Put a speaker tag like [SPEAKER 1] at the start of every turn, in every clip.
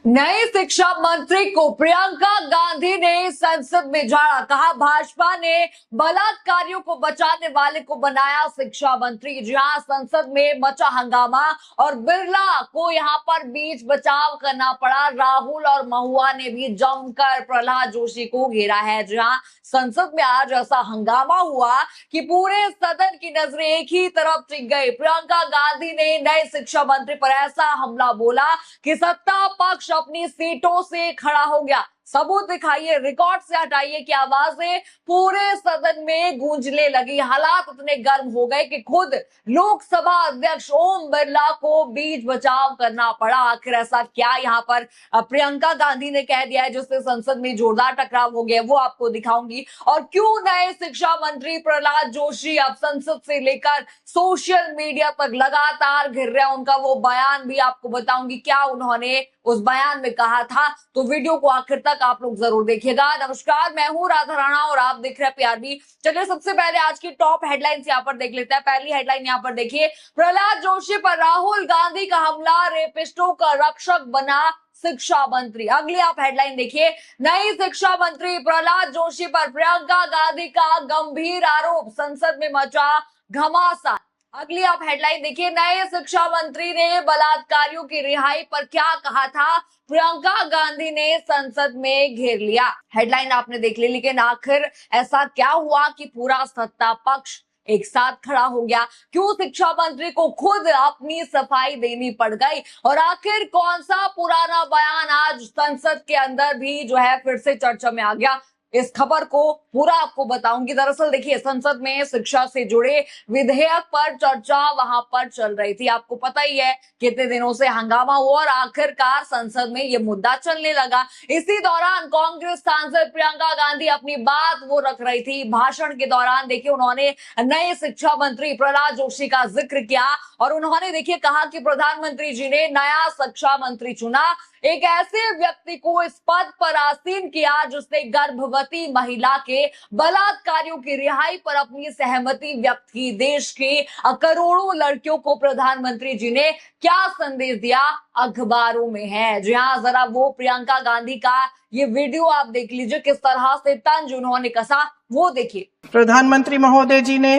[SPEAKER 1] नए शिक्षा मंत्री को प्रियंका गांधी ने संसद में झाड़ा। कहा भाजपा ने बलात्कारियों को बचाने वाले को बनाया शिक्षा मंत्री। जहां संसद में मचा हंगामा और बिरला को यहां पर बीच बचाव करना पड़ा। राहुल और महुआ ने भी जमकर प्रहलाद जोशी को घेरा है। जहां संसद में आज ऐसा हंगामा हुआ कि पूरे सदन की नजरें एक ही तरफ टिक गई। प्रियंका गांधी ने नए शिक्षा मंत्री पर ऐसा हमला बोला कि सत्ता पक्ष अपनी सीटों से खड़ा हो गया। सबूत दिखाइए, रिकॉर्ड से हटाइए की आवाजें पूरे सदन में गूंजने लगी। हालात इतने गर्म हो गए कि खुद लोकसभा अध्यक्ष ओम बिरला को बीच बचाव करना पड़ा। आखिर ऐसा क्या यहाँ पर प्रियंका गांधी ने कह दिया है जिससे संसद में जोरदार टकराव हो गया, वो आपको दिखाऊंगी। और क्यों नए शिक्षा मंत्री प्रहलाद जोशी अब संसद से लेकर सोशल मीडिया तक लगातार घिर रहे हैं, उनका वो बयान भी आपको बताऊंगी, क्या उन्होंने उस बयान में कहा था। तो वीडियो को आखिर तक आप लोग जरूर देखिएगा। नमस्कार, मैं हूं राधा राणा और आप देख रहे हैं पीआरबी। चलिए सबसे पहले आज की टॉप हेडलाइंस यहां पर देख लेते हैं। पहली हेडलाइन यहां पर देखिए, प्रहलाद जोशी पर राहुल गांधी का हमला, रेपिस्टों का रक्षक बना शिक्षा मंत्री। अगली आप हेडलाइन देखिए, नई शिक्षा मंत्री प्रहलाद जोशी पर प्रियंका गांधी का गंभीर आरोप, संसद में मचा घमासान। अगली आप हेडलाइन देखिए, नए शिक्षा मंत्री ने बलात्कारियों की रिहाई पर क्या कहा था, प्रियंका गांधी ने संसद में घेर लिया। हेडलाइन आपने देख ली, लेकिन आखिर ऐसा क्या हुआ कि पूरा सत्ता पक्ष एक साथ खड़ा हो गया? क्यों शिक्षा मंत्री को खुद अपनी सफाई देनी पड़ गई? और आखिर कौन सा पुराना बयान आज संसद के अंदर भी जो है फिर से चर्चा में आ गया? इस खबर को पूरा आपको बताऊंगी। दरअसल देखिए, संसद में शिक्षा से जुड़े विधेयक पर चर्चा वहां पर चल रही थी। आपको पता ही है कितने दिनों से हंगामा हुआ और आखिरकार संसद में ये मुद्दा चलने लगा। इसी दौरान कांग्रेस सांसद प्रियंका गांधी अपनी बात वो रख रही थी। भाषण के दौरान देखिए उन्होंने नए शिक्षा मंत्री प्रहलाद जोशी का जिक्र किया और उन्होंने देखिए कहा कि प्रधानमंत्री जी ने नया शिक्षा मंत्री चुना, एक ऐसे व्यक्ति को इस पद पर आसीन किया जिसने गर्भवती महिला के बलात्कारियों की रिहाई पर अपनी सहमति व्यक्त की। देश के करोड़ों लड़कियों को प्रधानमंत्री जी ने क्या संदेश दिया, अखबारों में है। जी हाँ, जरा वो प्रियंका गांधी का ये वीडियो आप देख लीजिए, किस तरह से तंज उन्होंने कसा, वो देखिए।
[SPEAKER 2] प्रधानमंत्री महोदय जी ने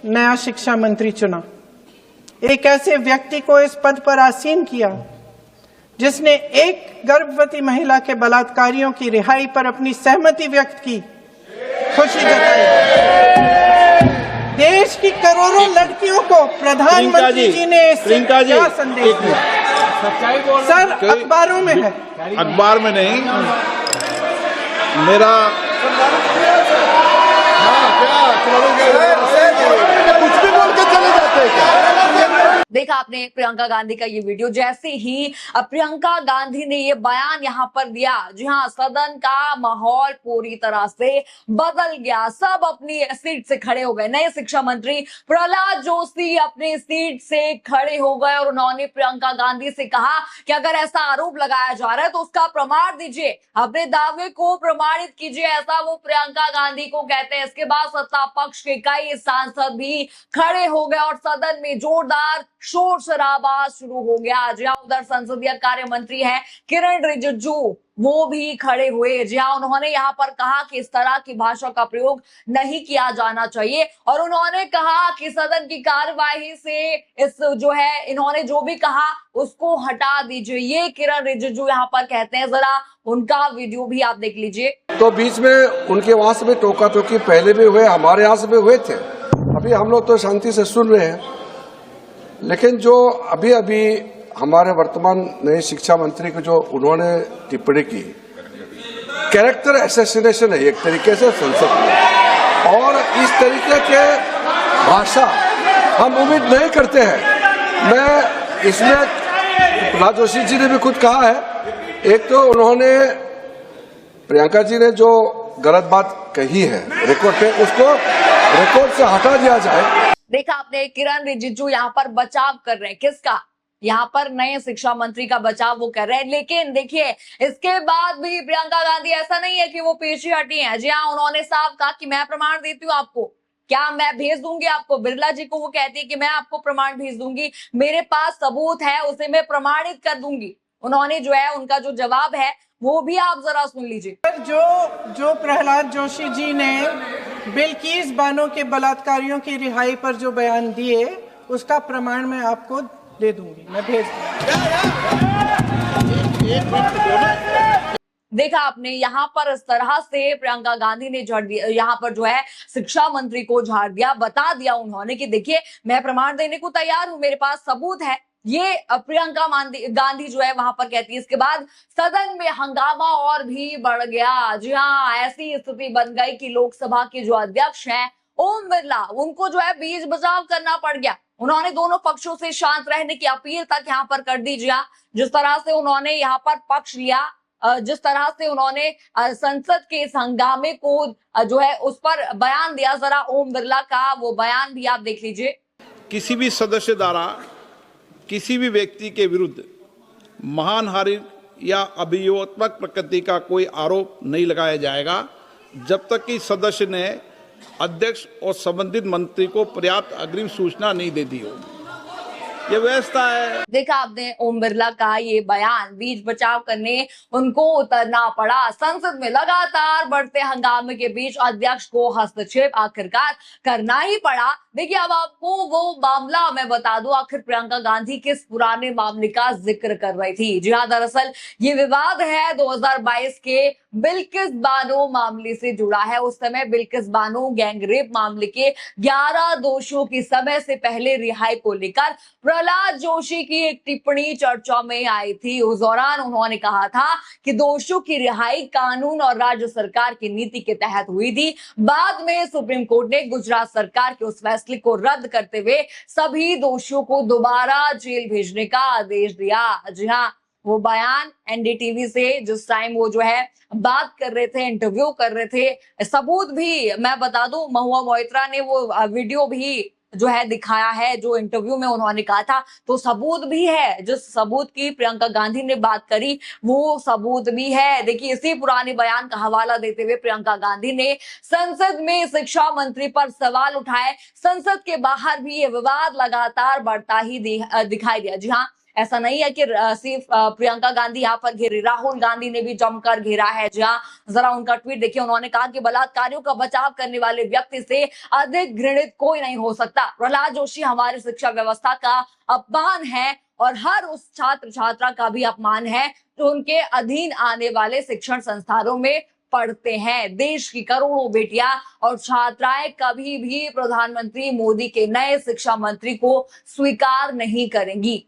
[SPEAKER 2] नया शिक्षा मंत्री चुना, एक ऐसे व्यक्ति को इस पद पर आसीन किया जिसने एक गर्भवती महिला के बलात्कारियों की रिहाई पर अपनी सहमति व्यक्त की, खुशी जताई। देश की करोड़ों लड़कियों को प्रधानमंत्री जी ने क्या संदेश दिया? सर, अखबारों में है।
[SPEAKER 3] अखबार में नहीं, मेरा कुछ भी बोल के चले जाते हैं क्या?
[SPEAKER 1] देखा आपने प्रियंका गांधी का ये वीडियो। जैसे ही प्रियंका गांधी ने ये बयान यहाँ पर दिया, जी हाँ, सदन का माहौल पूरी तरह से बदल गया। सब अपनी सीट से खड़े हो गए। नए शिक्षा मंत्री प्रहलाद जोशी अपनी सीट से खड़े हो गए और उन्होंने प्रियंका गांधी से कहा कि अगर ऐसा आरोप लगाया जा रहा है तो उसका प्रमाण दीजिए, अपने दावे को प्रमाणित कीजिए, ऐसा वो प्रियंका गांधी को कहते हैं। इसके बाद सत्ता पक्ष के कई सांसद भी खड़े हो गए और सदन में जोरदार शोर शराबा शुरू हो गया। जहां उधर संसदीय कार्य मंत्री है किरण रिजिजू, वो भी खड़े हुए। जहां उन्होंने यहां पर कहा कि इस तरह की भाषा का प्रयोग नहीं किया जाना चाहिए और उन्होंने कहा कि सदन की कार्यवाही से इस जो है इन्होंने जो भी कहा उसको हटा दीजिए। ये किरण रिजिजू यहां पर कहते हैं, जरा उनका वीडियो भी आप देख लीजिए।
[SPEAKER 4] तो बीच में उनके वहां से भी टोका टोकी पहले भी हुए, हमारे यहाँ से भी हुए थे। अभी हम लोग तो शांति से सुन रहे हैं, लेकिन जो अभी अभी हमारे वर्तमान नए शिक्षा मंत्री को जो उन्होंने टिप्पणी की, कैरेक्टर असैसिनेशन है एक तरीके से संसद में, और इस तरीके के भाषा हम उम्मीद नहीं करते हैं। मैं इसमें प्रहलाद जोशी जी ने भी खुद कहा है, एक तो उन्होंने प्रियंका जी ने जो गलत बात कही है रिकॉर्ड पे, उसको रिकॉर्ड से हटा दिया जाए।
[SPEAKER 1] देखा आपने, किरण रिजिजू यहाँ पर बचाव कर रहे हैं। किसका? यहाँ पर नए शिक्षा मंत्री का बचाव वो कर रहे हैं। लेकिन देखिए, इसके बाद भी प्रियंका गांधी ऐसा नहीं है कि वो पीछे हटी हैं। जी हाँ, उन्होंने साफ कहा कि मैं प्रमाण देती हूँ आपको, क्या मैं भेज दूंगी आपको। बिरला जी को वो कहती है कि मैं आपको प्रमाण भेज दूंगी, मेरे पास सबूत है, उसे मैं प्रमाणित कर दूंगी। उन्होंने जो है उनका जो जवाब है वो भी आप जरा सुन लीजिए।
[SPEAKER 2] जो प्रहलाद जोशी जी ने बिल्किस बानो के बलात्कारियों की रिहाई पर जो बयान दिए, उसका प्रमाण मैं आपको दे दूंगी, मैं भेज दूंगी।
[SPEAKER 1] देखा आपने, यहाँ पर इस तरह से प्रियंका गांधी ने झाड़ दिया, यहाँ पर जो है शिक्षा मंत्री को झाड़ दिया, बता दिया उन्होंने कि देखिए मैं प्रमाण देने को तैयार हूं, मेरे पास सबूत है। ये प्रियंका गांधी जो है वहां पर कहती है। इसके बाद सदन में हंगामा और भी बढ़ गया। जी हाँ, ऐसी स्थिति बन गई कि लोकसभा के जो अध्यक्ष हैं ओम बिरला, उनको जो है बीच बचाव करना पड़ गया। उन्होंने दोनों पक्षों से शांत रहने की अपील तक यहाँ पर कर दी। जी हाँ, जिस तरह से उन्होंने यहाँ पर पक्ष लिया, जिस तरह से उन्होंने संसद के इस हंगामे को जो है उस पर बयान दिया, जरा ओम बिरला का वो बयान भी आप देख लीजिए।
[SPEAKER 3] किसी भी सदस्य द्वारा किसी भी व्यक्ति के विरुद्ध मानहानि या अभियोगात्मक प्रकृति का कोई आरोप नहीं लगाया जाएगा जब तक कि सदस्य ने अध्यक्ष और संबंधित मंत्री को पर्याप्त अग्रिम सूचना नहीं दे दी हो। ये व्यवस्था है।
[SPEAKER 1] देखा आपने ओम बिरला का ये बयान, बीच बचाव करने उनको उतरना पड़ा। संसद में लगातार बढ़ते हंगामे के बीच अध्यक्ष को हस्तक्षेप आखिरकार करना ही पड़ा। देखिए अब आपको वो मामला मैं बता दूं, आखिर प्रियंका गांधी किस पुराने मामले का जिक्र कर रही थी। जी हाँ, दरअसल ये विवाद है 2022 के बिल्किस बानो मामले से जुड़ा है। उस समय बिल्किस बानो गैंगरेप मामले के 11 दोषियों की समय से पहले रिहाई को लेकर प्रहलाद जोशी की एक टिप्पणी चर्चा में आई थी। उस दौरान उन्होंने कहा था कि दोषियों की रिहाई कानून और राज्य सरकार की नीति के तहत हुई थी। बाद में सुप्रीम कोर्ट ने गुजरात सरकार के उस फैसले को रद्द करते हुए सभी दोषियों को दोबारा जेल भेजने का आदेश दिया। जी हाँ, वो बयान एनडीटीवी से जिस टाइम वो जो है बात कर रहे थे, इंटरव्यू कर रहे थे, सबूत भी मैं बता दूं, महुआ मोइत्रा ने वो वीडियो भी जो है दिखाया है जो इंटरव्यू में उन्होंने कहा था, तो सबूत भी है। जिस सबूत की प्रियंका गांधी ने बात करी वो सबूत भी है। देखिए इसी पुराने बयान का हवाला देते हुए प्रियंका गांधी ने संसद में शिक्षा मंत्री पर सवाल उठाए। संसद के बाहर भी ये विवाद लगातार बढ़ता ही दिखाई दिया। जी हाँ, ऐसा नहीं है कि सिर्फ प्रियंका गांधी यहाँ पर घेरी, राहुल गांधी ने भी जमकर घेरा है। जहाँ जरा उनका ट्वीट देखिए, उन्होंने कहा कि बलात्कारियों का बचाव करने वाले व्यक्ति से अधिक घृणित कोई नहीं हो सकता। प्रहलाद जोशी हमारी शिक्षा व्यवस्था का अपमान है और हर उस छात्र छात्रा का भी अपमान है जो उनके अधीन आने वाले शिक्षण संस्थानों में पढ़ते हैं। देश की करोड़ों बेटियां और छात्राएं कभी भी प्रधानमंत्री मोदी के नए शिक्षा मंत्री को स्वीकार नहीं करेंगी।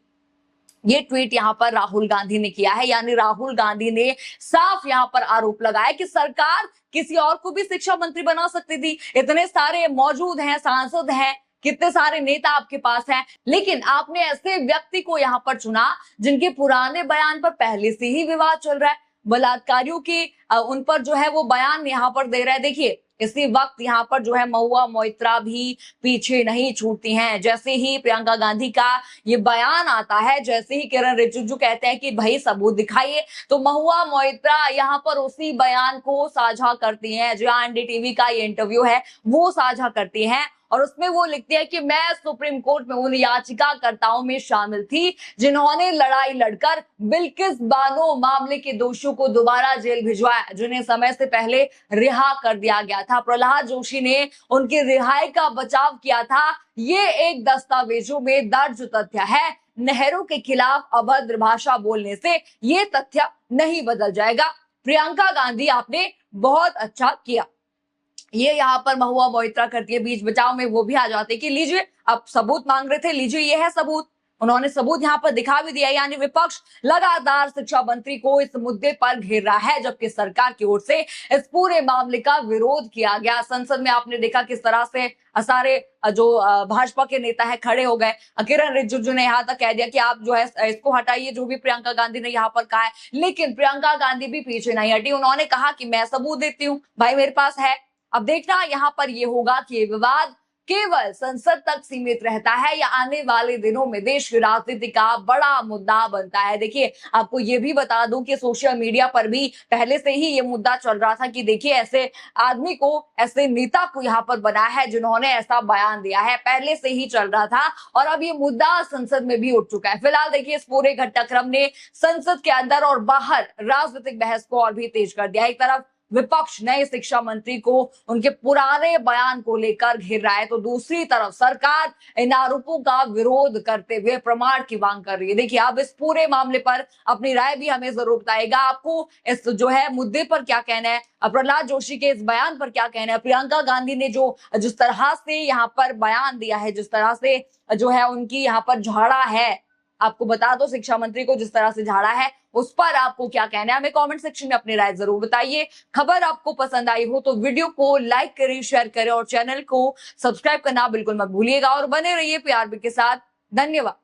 [SPEAKER 1] ये ट्वीट यहाँ पर राहुल गांधी ने किया है, यानी राहुल गांधी ने साफ यहाँ पर आरोप लगाया कि सरकार किसी और को भी शिक्षा मंत्री बना सकती थी। इतने सारे मौजूद हैं, सांसद हैं, कितने सारे नेता आपके पास हैं, लेकिन आपने ऐसे व्यक्ति को यहाँ पर चुना जिनके पुराने बयान पर पहले से ही विवाद चल रहा है। बलात्कारियों की उन पर जो है वो बयान यहाँ पर दे रहा है। देखिए इसी वक्त यहाँ पर जो है महुआ मोइत्रा भी पीछे नहीं छूटती हैं। जैसे ही प्रियंका गांधी का ये बयान आता है, जैसे ही किरण रिजिजू कहते हैं कि भाई सबूत दिखाइए, तो महुआ मोइत्रा यहाँ पर उसी बयान को साझा करती हैं। जो एनडीटीवी का ये इंटरव्यू है वो साझा करती हैं और उसमें वो लिखती है कि मैं सुप्रीम कोर्ट में उन याचिकाकर्ताओं में शामिल थी जिन्होंने लड़ाई लड़कर बिल्किस बानो मामले के दोषियों को दोबारा जेल भिजवाया, जिन्हें समय से पहले रिहा कर दिया गया था। प्रहलाद जोशी ने उनकी रिहाई का बचाव किया था। ये एक दस्तावेजों में दर्ज तथ्य है। नेहरू के खिलाफ अभद्र भाषा बोलने से ये तथ्य नहीं बदल जाएगा। प्रियंका गांधी, आपने बहुत अच्छा किया। ये यहाँ पर महुआ मोइत्रा करती है बीच बचाव में, वो भी आ जाते कि लीजिए, आप सबूत मांग रहे थे, लीजिए ये है सबूत। उन्होंने सबूत यहाँ पर दिखा भी दिया। यानी विपक्ष लगातार शिक्षा मंत्री को इस मुद्दे पर घेर रहा है, जबकि सरकार की ओर से इस पूरे मामले का विरोध किया गया। संसद में आपने देखा किस तरह से सारे जो भाजपा के नेता है खड़े हो गए। किरण रिजिजू ने यहाँ तक कह दिया कि आप जो है इसको हटाइए, जो भी प्रियंका गांधी ने यहाँ पर कहा है। लेकिन प्रियंका गांधी भी पीछे नहीं हटी। उन्होंने कहा कि मैं सबूत देती हूँ, भाई मेरे पास है। अब देखना यहाँ पर ये होगा कि ये विवाद केवल संसद तक सीमित रहता है या आने वाले दिनों में देश की राजनीति का बड़ा मुद्दा बनता है। देखिए, आपको ये भी बता दूं कि सोशल मीडिया पर भी पहले से ही ये मुद्दा चल रहा था कि देखिए ऐसे आदमी को, ऐसे नेता को यहाँ पर बनाया है जिन्होंने ऐसा बयान दिया है, पहले से ही चल रहा था और अब ये मुद्दा संसद में भी उठ चुका है। फिलहाल देखिए, इस पूरे घटनाक्रम ने संसद के अंदर और बाहर राजनीतिक बहस को और भी तेज कर दिया। एक तरफ विपक्ष नए शिक्षा मंत्री को उनके पुराने बयान को लेकर घेर रहा है, तो दूसरी तरफ सरकार इन आरोपों का विरोध करते हुए प्रमाण की मांग कर रही है। देखिए, आप इस पूरे मामले पर अपनी राय भी हमें जरूर बताइएगा। आपको इस जो है मुद्दे पर क्या कहना है, प्रहलाद जोशी के इस बयान पर क्या कहना है, प्रियंका गांधी ने जिस तरह से यहाँ पर बयान दिया है, जिस तरह से जो है उनकी यहाँ पर झाड़ा है, आपको बता दो शिक्षा मंत्री को जिस तरह से झाड़ा है, उस पर आपको क्या कहना है, हमें कमेंट सेक्शन में अपनी राय जरूर बताइए। खबर आपको पसंद आई हो तो वीडियो को लाइक करें, शेयर करें और चैनल को सब्सक्राइब करना बिल्कुल मत भूलिएगा और बने रहिए पीआरबी के साथ। धन्यवाद।